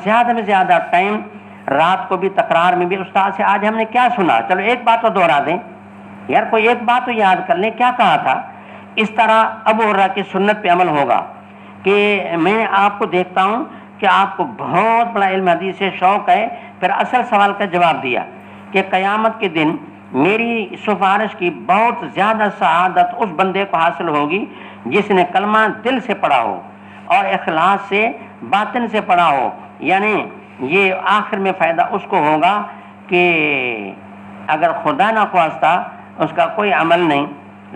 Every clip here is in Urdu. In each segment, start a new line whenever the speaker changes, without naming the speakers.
زیادہ میں زیادہ ٹائم رات کو بھی تکرار میں بھی استاد سے آج ہم نے کیا سنا، چلو ایک بات تو دوہرا دیں یار، کوئی ایک بات تو یاد کر لیں کیا کہا تھا۔ اس طرح ابو ہریرہ کی سنت پہ عمل ہوگا کہ میں آپ کو دیکھتا ہوں کہ آپ کو بہت بڑا علم حدیث سے شوق ہے، پھر اصل سوال کا جواب دیا کہ قیامت کے دن میری سفارش کی بہت زیادہ سعادت اس بندے کو حاصل ہوگی جس نے کلمہ دل سے پڑھا ہو اور اخلاص سے باطن سے پڑھا ہو، یعنی یہ آخر میں فائدہ اس کو ہوگا کہ اگر خدا نہ خواستہ اس کا کوئی عمل نہیں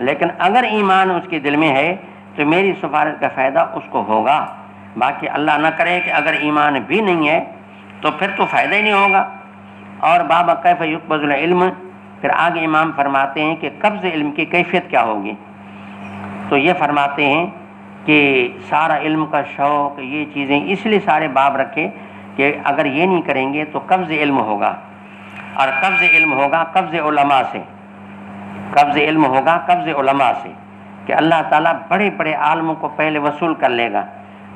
لیکن اگر ایمان اس کے دل میں ہے تو میری سفارش کا فائدہ اس کو ہوگا، باقی اللہ نہ کرے کہ اگر ایمان بھی نہیں ہے تو پھر تو فائدہ ہی نہیں ہوگا۔ اور بابا کیف یقبض العلم، پھر آگے امام فرماتے ہیں کہ قبض علم کی کیفیت کیا ہوگی، تو یہ فرماتے ہیں کہ سارا علم کا شوق یہ چیزیں اس لیے سارے باب رکھے کہ اگر یہ نہیں کریں گے تو قبض علم ہوگا، اور قبض علم ہوگا قبض علماء سے، قبض علم ہوگا قبض علماء سے، کہ اللہ تعالیٰ بڑے بڑے عالموں کو پہلے وصول کر لے گا،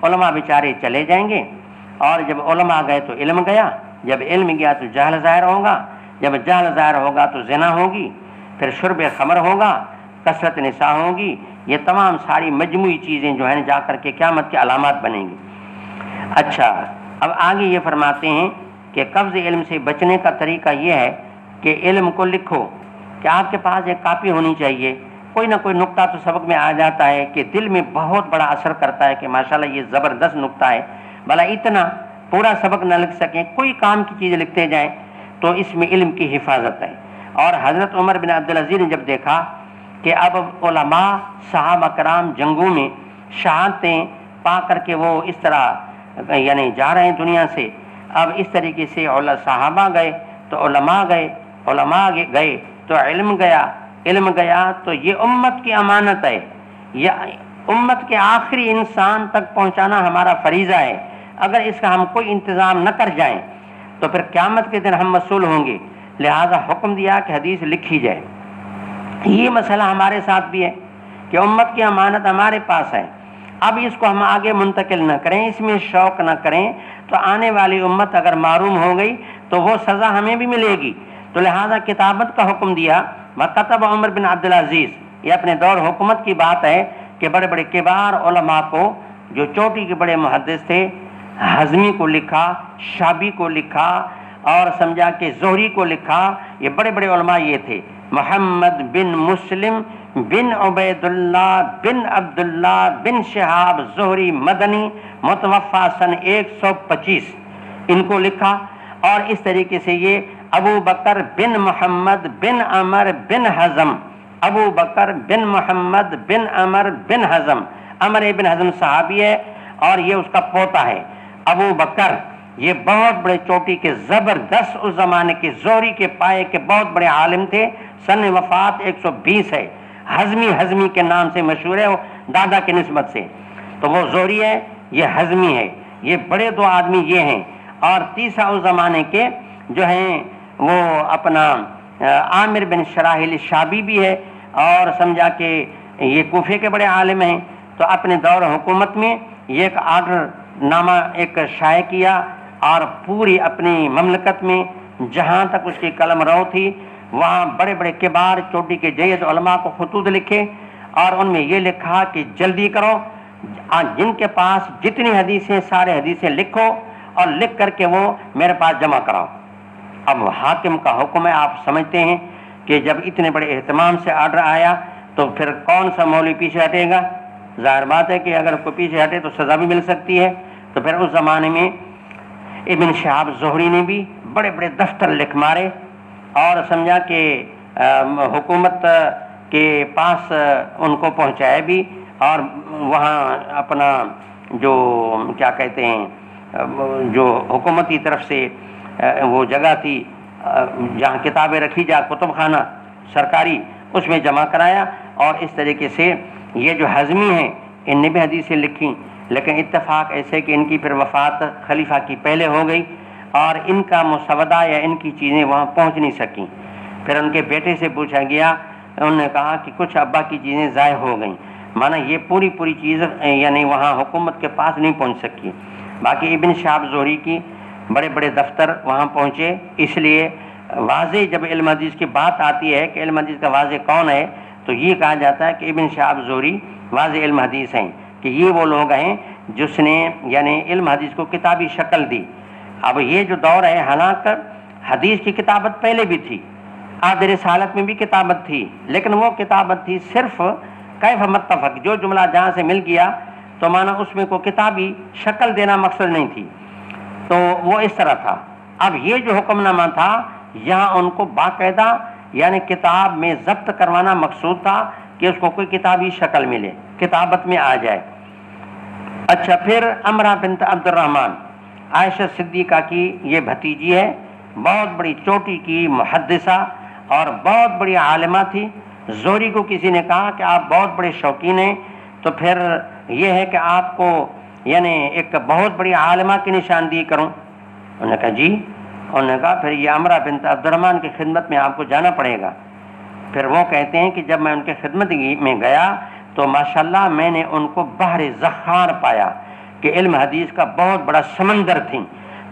علماء بیچارے چلے جائیں گے، اور جب علماء گئے تو علم گیا، جب علم گیا تو جہل ظاہر ہوگا، جب جہل ظاہر ہوگا تو زنا ہوگی، پھر شرب خمر ہوگا، کثرت نساء ہوگی، یہ تمام ساری مجموعی چیزیں جو ہیں جا کر کے قیامت کی علامات بنیں گی۔ اچھا، اب آگے یہ فرماتے ہیں کہ قبض علم سے بچنے کا طریقہ یہ ہے کہ علم کو لکھو، کہ آپ کے پاس ایک کاپی ہونی چاہیے، کوئی نہ کوئی نقطہ تو سبق میں آ جاتا ہے کہ دل میں بہت بڑا اثر کرتا ہے کہ ماشاءاللہ یہ زبردست نقطہ ہے، بھلا اتنا پورا سبق نہ لکھ سکیں، کوئی کام کی چیز لکھتے جائیں تو اس میں علم کی حفاظت ہے۔ اور حضرت عمر بن عبدالعزیز نے جب دیکھا کہ اب علماء صحابہ کرام جنگوں میں شہادتیں پا کر کے وہ اس طرح یعنی جا رہے ہیں دنیا سے، اب اس طریقے سے صحابہ گئے تو علماء گئے تو علم گیا، علم گیا تو یہ امت کی امانت ہے، یہ امت کے آخری انسان تک پہنچانا ہمارا فریضہ ہے، اگر اس کا ہم کوئی انتظام نہ کر جائیں تو پھر قیامت کے دن ہم مسئول ہوں گے، لہذا حکم دیا کہ حدیث لکھی جائے۔ یہ مسئلہ ہمارے ساتھ بھی ہے کہ امت کی امانت ہمارے پاس ہے، اب اس کو ہم آگے منتقل نہ کریں، اس میں شوق نہ کریں تو آنے والی امت اگر معروم ہو گئی تو وہ سزا ہمیں بھی ملے گی، تو لہذا کتابت کا حکم دیا۔ وکتب عمر بن عبدالعزیز، یہ اپنے دور حکومت کی بات ہے کہ بڑے بڑے کبار علماء کو، جو چوٹی کے بڑے محدث تھے، ہضمی کو لکھا، شابی کو لکھا، اور سمجھا کہ زہری کو لکھا، یہ بڑے بڑے علماء یہ تھے، محمد بن مسلم بن عبید اللہ بن عبداللہ بن شہاب زہری مدنی متوفا سن 125، ان کو لکھا۔ اور اس طریقے سے یہ ابو بکر بن محمد بن عمر بن حزم، ابو بکر بن محمد بن عمر بن حزم، عمر بن حزم صحابی ہے اور یہ اس کا پوتا ہے ابو بکر، یہ بہت بڑے چوٹی کے زبردست اس زمانے کے زہری کے پائے کے بہت بڑے عالم تھے، سن وفات 120 ہے، حزمی کے نام سے مشہور ہے، وہ دادا کے نسبت سے، تو وہ زہری ہے، یہ حزمی ہے، یہ بڑے دو آدمی یہ ہیں۔ اور تیسرا اس زمانے کے جو ہیں وہ اپنا عامر بن شراحیل شابی بھی ہے، اور سمجھا کہ یہ کوفے کے بڑے عالم ہیں، تو اپنے دور حکومت میں یہ ایک آرڈر نامہ ایک شائع کیا، اور پوری اپنی مملکت میں جہاں تک اس کی قلم رو تھی وہاں بڑے بڑے کبار چوٹی کے جید علماء کو خطوط لکھے، اور ان میں یہ لکھا کہ جلدی کرو، جن کے پاس جتنی حدیثیں سارے حدیثیں لکھو اور لکھ کر کے وہ میرے پاس جمع کراؤ۔ اب حاکم کا حکم ہے، آپ سمجھتے ہیں کہ جب اتنے بڑے اہتمام سے آرڈر آیا تو پھر کون سا مولوی پیچھے ہٹے گا؟ ظاہر بات ہے کہ اگر کوئی پیچھے ہٹے تو سزا بھی مل سکتی ہے۔ تو پھر اس زمانے میں ابن شہاب زہری نے بھی بڑے بڑے دفتر لکھ مارے، اور سمجھا کہ حکومت کے پاس ان کو پہنچایا بھی، اور وہاں اپنا جو کیا کہتے ہیں جو حکومتی طرف سے وہ جگہ تھی جہاں کتابیں رکھی جا، کتب خانہ سرکاری، اس میں جمع کرایا۔ اور اس طریقے سے یہ جو حزمی ہیں ان نے بھی حدیثیں لکھی، لیکن اتفاق ایسے کہ ان کی پھر وفات خلیفہ کی پہلے ہو گئی، اور ان کا مسودہ یا ان کی چیزیں وہاں پہنچ نہیں سکیں۔ پھر ان کے بیٹے سے پوچھا گیا، انہوں نے کہا کہ کچھ ابا کی چیزیں ضائع ہو گئیں، مانا یہ پوری چیز یعنی وہاں حکومت کے پاس نہیں پہنچ سکی۔ باقی ابن شہاب زہری کی بڑے بڑے دفتر وہاں پہنچے. اس لیے واضح جب علم حدیث کی بات آتی ہے کہ علم حدیث کا واضح کون ہے تو یہ کہا جاتا ہے کہ ابن شہاب زہری واضح علم حدیث ہیں، کہ یہ وہ لوگ ہیں جس نے یعنی علم حدیث کو کتابی شکل دی. اب یہ جو دور ہے، حالانکہ حدیث کی کتابت پہلے بھی تھی، آدھ رسالت میں بھی کتابت تھی، لیکن وہ کتابت تھی صرف کیف متفق، جو جملہ جہاں سے مل گیا تو مانا اس میں کو کتابی شکل دینا مقصد نہیں تھی، تو وہ اس طرح تھا. اب یہ جو حکم نامہ تھا یہاں ان کو باقاعدہ یعنی کتاب میں ضبط کروانا مقصود تھا کہ اس کو کوئی کتابی شکل ملے، کتابت میں آ جائے. اچھا، پھر امرہ بنت عبد الرحمن عائشہ صدیقہ کی یہ بھتیجی ہے، بہت بڑی چوٹی کی محدثہ اور بہت بڑی عالمہ تھی. زہری کو کسی نے کہا کہ آپ بہت بڑے شوقین ہیں، تو پھر یہ ہے کہ آپ کو یعنی ایک بہت بڑی عالمہ کی نشاندہی کروں. انہوں نے کہا جی. انہوں نے کہا پھر یہ امرہ بنت عبد الرحمن کی خدمت میں آپ کو جانا پڑے گا. پھر وہ کہتے ہیں کہ جب میں ان کے خدمت میں گیا تو ماشاءاللہ میں نے ان کو بحر ذخار پایا کہ علم حدیث کا بہت بڑا سمندر تھی.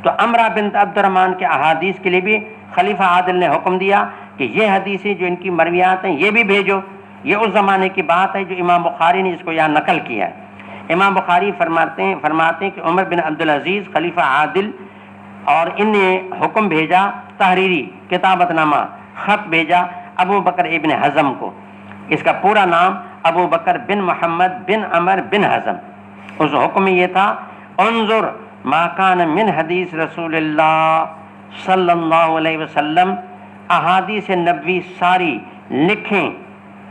تو امرہ بنت عبد الرحمن کے احادیث کے لیے بھی خلیفہ عادل نے حکم دیا کہ یہ حدیثیں جو ان کی مرویات ہیں یہ بھی بھیجو. یہ اس زمانے کی بات ہے جو امام بخاری نے اس کو یہاں نقل کیا ہے. امام بخاری فرماتے ہیں کہ عمر بن عبدالعزیز خلیفہ عادل اور ان نے حکم بھیجا، تحریری کتابت نامہ خط بھیجا ابو بکر ابن حزم کو. اس کا پورا نام ابو بکر بن محمد بن عمر بن حزم. اس حکم میں یہ تھا انظر ما کان من حدیث رسول اللہ صلی اللہ علیہ وسلم، احادیث نبوی ساری لکھیں.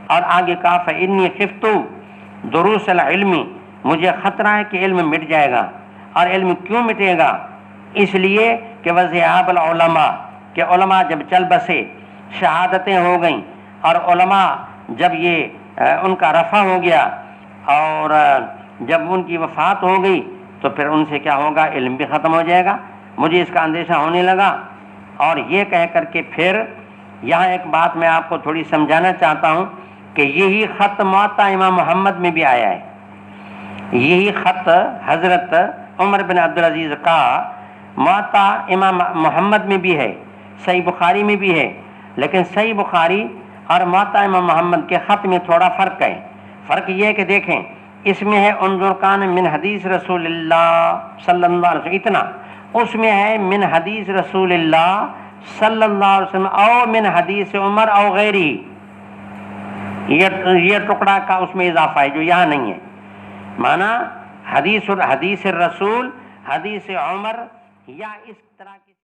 اور آگے کہا فإنی خفت دروس العلم، مجھے خطرہ ہے کہ علم مٹ جائے گا. اور علم کیوں مٹے گا؟ اس لیے کہ وذهاب العلماء، کہ علماء جب چل بسے، شہادتیں ہو گئیں اور علماء جب یہ ان کا رفع ہو گیا اور جب ان کی وفات ہو گئی تو پھر ان سے کیا ہوگا؟ علم بھی ختم ہو جائے گا. مجھے اس کا اندیشہ ہونے لگا. اور یہ کہہ کر کے پھر یہاں ایک بات میں آپ کو تھوڑی سمجھانا چاہتا ہوں کہ یہی خط موطا امام محمد میں بھی آیا ہے. یہی خط حضرت عمر بن عبدالعزیز کا موطا امام محمد میں بھی ہے، صحیح بخاری میں بھی ہے. لیکن صحیح بخاری اور موطا امام محمد کے خط میں تھوڑا فرق ہے. فرق یہ ہے کہ دیکھیں، اس میں ہے انظر کان من حدیث رسول اللہ صلی اللہ علیہ وسلم، اتنا. اس میں ہے من حدیث رسول اللہ صلی اللہ علیہ وسلم او من حدیث عمر او غیری. یہ ٹکڑا کا اس میں اضافہ ہے جو یہاں نہیں ہے. مانا حدیث الرسول، حدیث عمر یا اس طرح کی